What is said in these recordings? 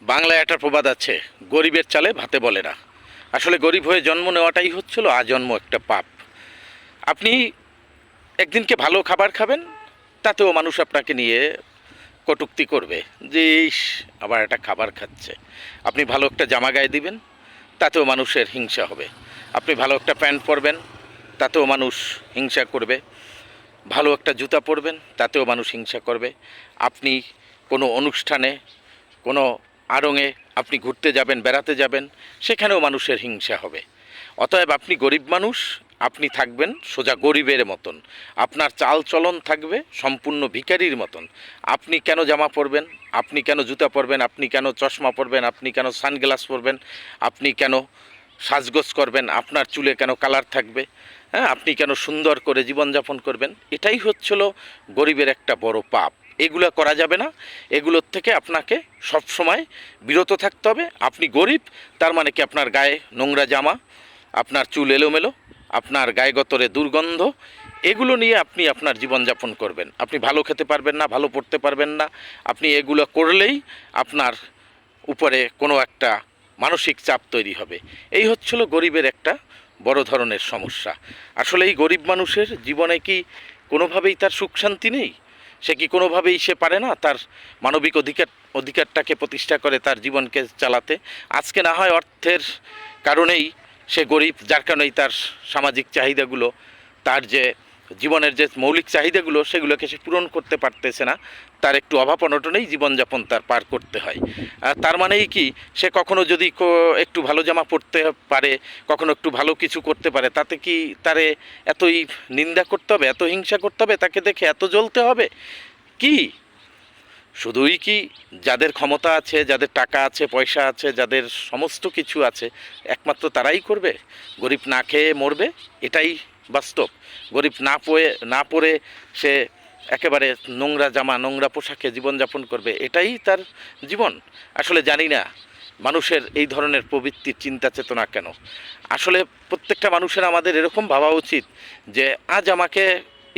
বাংলায় একটা প্রবাদ আছে, গরিবের চালে ভাতে বলে না। আসলে গরিব হয়ে জন্ম নেওয়াটাই হচ্ছিল আজন্ম একটা পাপ। আপনি একদিনকে ভালো খাবার খাবেন, তাতেও মানুষ আপনাকে নিয়ে কটূক্তি করবে যে ইস, আবার একটা খাবার খাচ্ছে। আপনি ভালো একটা জামা গায়ে দিবেন, তাতেও মানুষের হিংসা হবে। আপনি ভালো একটা প্যান্ট পরবেন, তাতেও মানুষ হিংসা করবে। ভালো একটা জুতা পরবেন, তাতেও মানুষ হিংসা করবে। আপনি কোনো অনুষ্ঠানে, কোনো আড়ঙে আপনি ঘুরতে যাবেন, বেড়াতে যাবেন, সেখানেও মানুষের হিংসা হবে। অতএব আপনি গরিব মানুষ, আপনি থাকবেন সোজা গরিবের মতন। আপনার চাল চলন থাকবে সম্পূর্ণ ভিখারির মতন। আপনি কেন জামা পরবেন, আপনি কেন জুতা পরবেন, আপনি কেন চশমা পরবেন, আপনি কেন সানগ্লাস পরবেন, আপনি কেন সাজগোজ করবেন, আপনার চুলে কেন কালার থাকবে, হ্যাঁ, আপনি কেন সুন্দর করে জীবনযাপন করবেন? এটাই হচ্ছিল গরিবের একটা বড় পাপ। এগুলো করা যাবে না। এগুলোর থেকে আপনাকে সব সময় বিরত থাকতে হবে। আপনি গরিব, তার মানে কি আপনার গায়ে নোংরা জামা, আপনার চুল এলোমেলো, আপনার গায়ে গতরে দুর্গন্ধ, এগুলো নিয়ে আপনি আপনার জীবনযাপন করবেন। আপনি ভালো খেতে পারবেন না, ভালো পড়তে পারবেন না। আপনি এগুলো করলেই আপনার উপরে কোনো একটা মানসিক চাপ তৈরি হবে। এই হচ্ছিল গরিবের একটা বড় ধরনের সমস্যা। আসলে এই গরিব মানুষের জীবনে কি কোনোভাবেই তার সুখ শান্তি নেই? সে কি কোনোভাবেই সে পারে না তার মানবিক অধিকারটাকে প্রতিষ্ঠা করে তার জীবনকে চালাতে? আজকে না হয় অর্থের কারণেই সে গরিব, যার কারণেই তার সামাজিক চাহিদাগুলো, তার যে জীবনের যে মৌলিক চাহিদাগুলো, সেগুলোকে সে পূরণ করতে পারতেছে না। তার একটু অভাব অনটনেই জীবনযাপন তার পার করতে হয়। তার মানেই কি, সে কখনো যদি একটু ভালো জামা পরতে পারে, কখনো একটু ভালো কিছু করতে পারে, তাতে কি তারে এতই নিন্দা করতে হবে, এত হিংসা করতে হবে, তাকে দেখে এত জ্বলতে হবে? কি শুধুই কি যাদের ক্ষমতা আছে, যাদের টাকা আছে, পয়সা আছে, যাদের সমস্ত কিছু আছে, একমাত্র তারাই করবে? গরিব না খেয়ে মরবে, এটাই বাস্তব। গরিব না পরে সে একেবারে নোংরা জামা, নোংরা পোশাকে জীবনযাপন করবে, এটাই তার জীবন? আসলে জানি না মানুষের এই ধরনের প্রবৃত্তির চিন্তা চেতনা কেন। আসলে প্রত্যেকটা মানুষের আমাদের এরকম ভাবা উচিত যে আজ আমাকে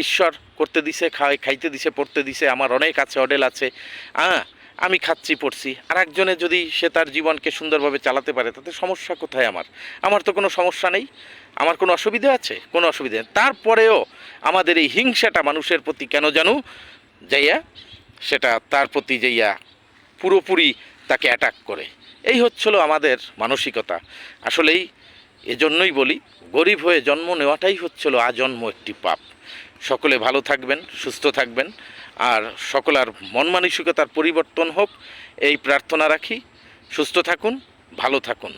ঈশ্বর করতে দিছে, খাইতে দিছে, পড়তে দিছে, আমার অনেক আছে, অডেল আছে, আমি খাচ্ছি পড়ছি। আর একজনে যদি সে তার জীবনকে সুন্দরভাবে চালাতে পারে, তাতে সমস্যা কোথায়? আমার তো কোনো সমস্যা নেই। আমার কোনো অসুবিধা আছে? কোনো অসুবিধা নেই। তারপরেও আমাদের এই হিংসাটা মানুষের প্রতি কেন জানো যাইয়া, সেটা তার প্রতি যাইয়া পুরোপুরি তাকে অ্যাটাক করে। এই হচ্ছিল আমাদের মানসিকতা। আসলেই এজন্যই বলি, গরিব হয়ে জন্ম নেওয়াটাই হচ্ছিল আজন্ম একটি পাপ। সকলে ভালো থাকবেন, সুস্থ থাকবেন, আর সকলের মন মানসিকতার পরিবর্তন হোক, এই প্রার্থনা রাখি। সুস্থ থাকুন, ভালো থাকুন।